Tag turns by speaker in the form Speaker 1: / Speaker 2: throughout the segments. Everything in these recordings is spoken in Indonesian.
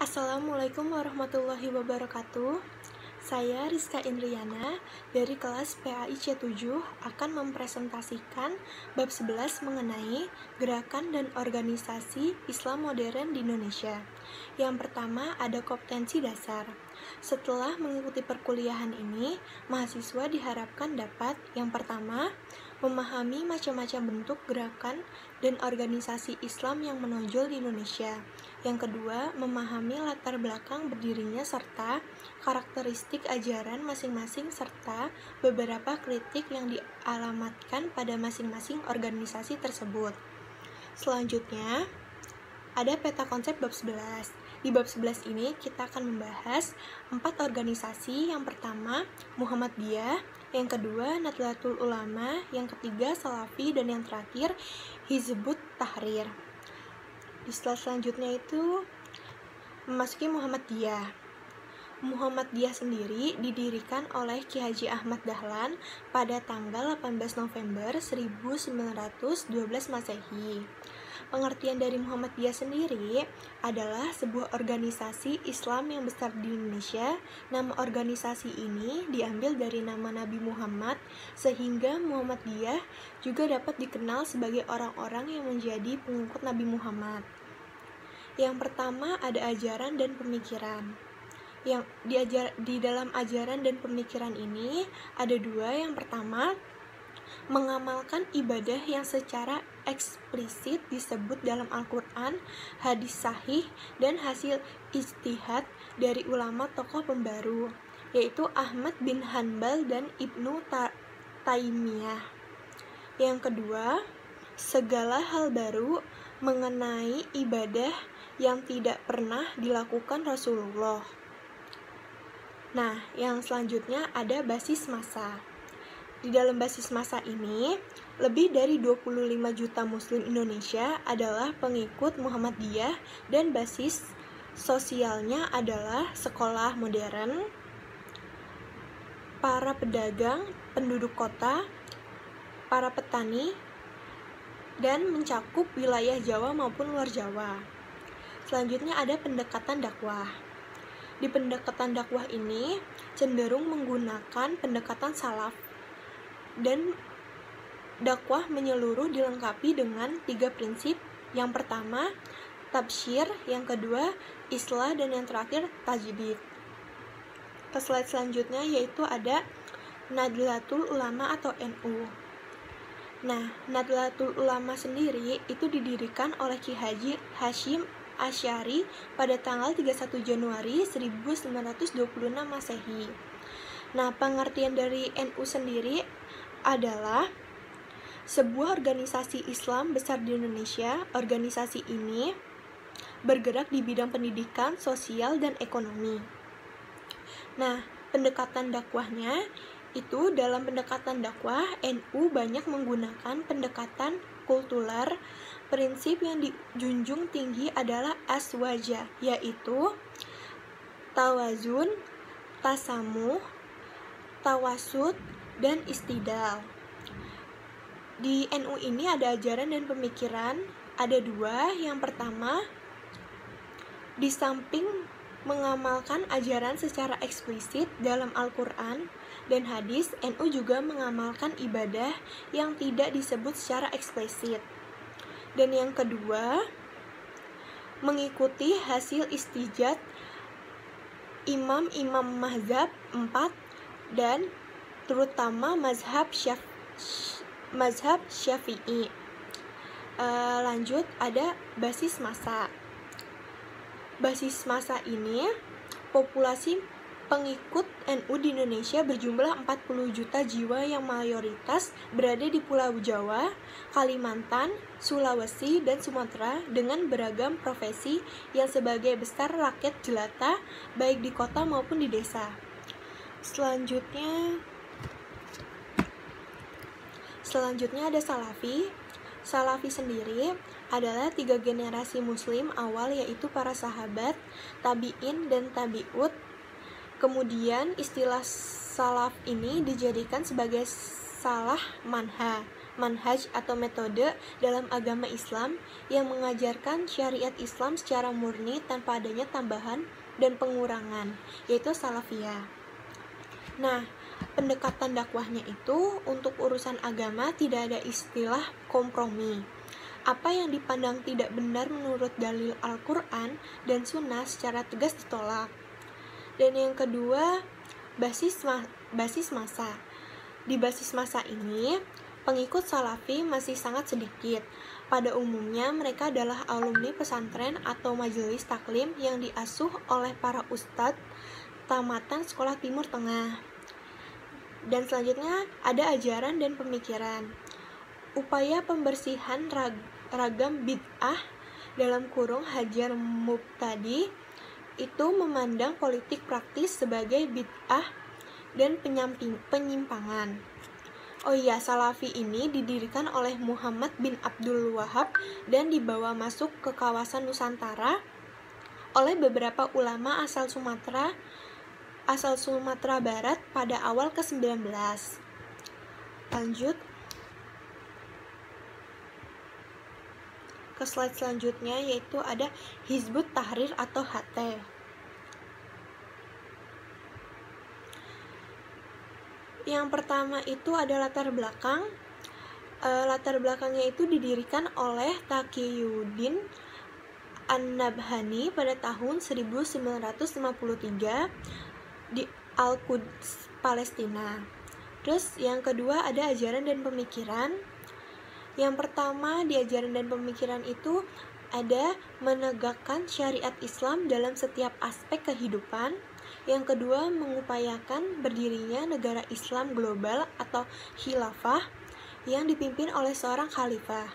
Speaker 1: Assalamualaikum warahmatullahi wabarakatuh. Saya Rizka Indriana dari kelas PAI C7 akan mempresentasikan bab 11 mengenai gerakan dan organisasi Islam modern di Indonesia. Yang pertama ada kompetensi dasar. Setelah mengikuti perkuliahan ini, mahasiswa diharapkan dapat yang pertama, memahami macam-macam bentuk gerakan dan organisasi Islam yang menonjol di Indonesia. Yang kedua, memahami latar belakang berdirinya serta karakteristik ajaran masing-masing serta beberapa kritik yang dialamatkan pada masing-masing organisasi tersebut. Selanjutnya, ada peta konsep bab 11. Di bab 11 ini kita akan membahas 4 organisasi. Yang pertama, Muhammadiyah, yang kedua, Nahdlatul Ulama, yang ketiga, Salafi, dan yang terakhir, Hizbut Tahrir. Di slide selanjutnya itu memasuki Muhammadiyah. Muhammadiyah sendiri didirikan oleh Ki Haji Ahmad Dahlan pada tanggal 18 November 1912 Masehi. Pengertian dari Muhammadiyah sendiri adalah sebuah organisasi Islam yang besar di Indonesia. Nama organisasi ini diambil dari nama Nabi Muhammad, sehingga Muhammadiyah juga dapat dikenal sebagai orang-orang yang menjadi pengikut Nabi Muhammad. Yang pertama ada ajaran dan pemikiran. Yang di dalam ajaran dan pemikiran ini ada dua. Yang pertama, mengamalkan ibadah yang secara eksplisit disebut dalam Al-Quran, hadis sahih, dan hasil ijtihad dari ulama tokoh pembaru, yaitu Ahmad bin Hanbal dan Ibnu Taimiyah. Yang kedua, segala hal baru mengenai ibadah yang tidak pernah dilakukan Rasulullah. Nah, yang selanjutnya ada basis massa. Di dalam basis massa ini, lebih dari 25 juta muslim Indonesia adalah pengikut Muhammadiyah dan basis sosialnya adalah sekolah modern, para pedagang, penduduk kota, para petani, dan mencakup wilayah Jawa maupun luar Jawa. Selanjutnya ada pendekatan dakwah. Di pendekatan dakwah ini cenderung menggunakan pendekatan salaf, dan dakwah menyeluruh dilengkapi dengan 3 prinsip. Yang pertama, tabsyir, yang kedua, islah, dan yang terakhir, tajdid. Ke slide selanjutnya yaitu ada Nahdlatul Ulama atau NU. Nah, Nahdlatul Ulama sendiri itu didirikan oleh Ki Haji Hashim Asy'ari pada tanggal 31 Januari 1926 Masehi. Nah, pengertian dari NU sendiri adalah sebuah organisasi Islam besar di Indonesia. Organisasi ini bergerak di bidang pendidikan, sosial, dan ekonomi. Nah, pendekatan dakwahnya itu dalam pendekatan dakwah, NU banyak menggunakan pendekatan kultural. Prinsip yang dijunjung tinggi adalah aswaja, yaitu tawazun, tasamuh, tawasud, dan istidal. Di NU ini ada ajaran dan pemikiran, ada 2. Yang pertama, di samping mengamalkan ajaran secara eksplisit dalam Al-Quran dan hadis, NU juga mengamalkan ibadah yang tidak disebut secara eksplisit. Dan yang kedua, mengikuti hasil istijad imam-imam mazhab 4 dan terutama mazhab Syafi'i. Lanjut ada basis massa. Basis massa ini populasi pengikut NU di Indonesia berjumlah 40 juta jiwa yang mayoritas berada di Pulau Jawa, Kalimantan, Sulawesi, dan Sumatera dengan beragam profesi yang sebagai besar rakyat jelata baik di kota maupun di desa. Selanjutnya ada Salafi. Salafi sendiri adalah 3 generasi muslim awal, yaitu para sahabat, tabi'in, dan tabi'ut. Kemudian istilah salaf ini dijadikan sebagai salah manha manhaj atau metode dalam agama Islam yang mengajarkan syariat Islam secara murni tanpa adanya tambahan dan pengurangan, yaitu salafiyah. Nah, pendekatan dakwahnya itu untuk urusan agama tidak ada istilah kompromi. Apa yang dipandang tidak benar menurut dalil Al-Quran dan Sunnah secara tegas ditolak. Dan yang kedua, basis masa. Di basis masa ini, pengikut salafi masih sangat sedikit. Pada umumnya, mereka adalah alumni pesantren atau majelis taklim yang diasuh oleh para ustadz tamatan sekolah Timur Tengah. Dan selanjutnya, ada ajaran dan pemikiran. Upaya pembersihan ragam bid'ah dalam kurung hajar mubtadi itu memandang politik praktis sebagai bid'ah dan penyimpangan. Oh iya, Salafi ini didirikan oleh Muhammad bin Abdul Wahab dan dibawa masuk ke kawasan Nusantara oleh beberapa ulama asal Sumatera Barat pada awal ke-19. Lanjut ke slide selanjutnya, yaitu ada Hizbut Tahrir atau HT. Yang pertama itu ada latar belakang. Latar belakangnya itu didirikan oleh Taqiyuddin An-Nabhani pada tahun 1953 di Al-Quds, Palestina. Terus yang kedua ada ajaran dan pemikiran. Yang pertama di ajaran dan pemikiran itu ada menegakkan syariat Islam dalam setiap aspek kehidupan. Yang kedua mengupayakan berdirinya negara Islam global atau khilafah yang dipimpin oleh seorang khalifah.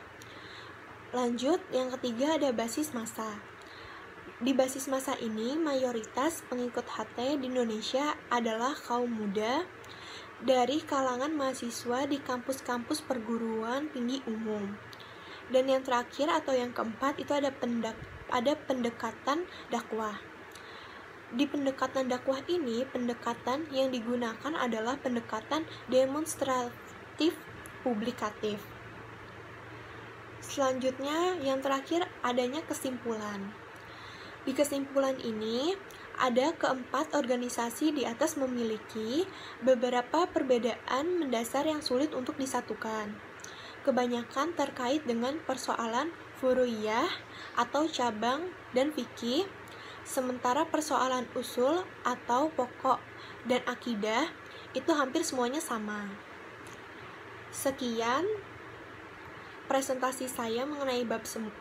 Speaker 1: Lanjut, yang ketiga ada basis massa. Di basis massa ini mayoritas pengikut HT di Indonesia adalah kaum muda dari kalangan mahasiswa di kampus-kampus perguruan tinggi umum. Dan yang terakhir atau yang keempat itu ada pendekatan dakwah. Di pendekatan dakwah ini, pendekatan yang digunakan adalah pendekatan demonstratif publikatif. Selanjutnya, yang terakhir adanya kesimpulan. Di kesimpulan ini, ada keempat organisasi di atas memiliki beberapa perbedaan mendasar yang sulit untuk disatukan. Kebanyakan terkait dengan persoalan furu'iyah atau cabang dan fikih, sementara persoalan usul atau pokok dan akidah itu hampir semuanya sama. Sekian presentasi saya mengenai bab 11.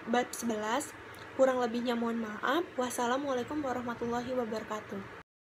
Speaker 1: Kurang lebihnya mohon maaf. Wassalamualaikum warahmatullahi wabarakatuh.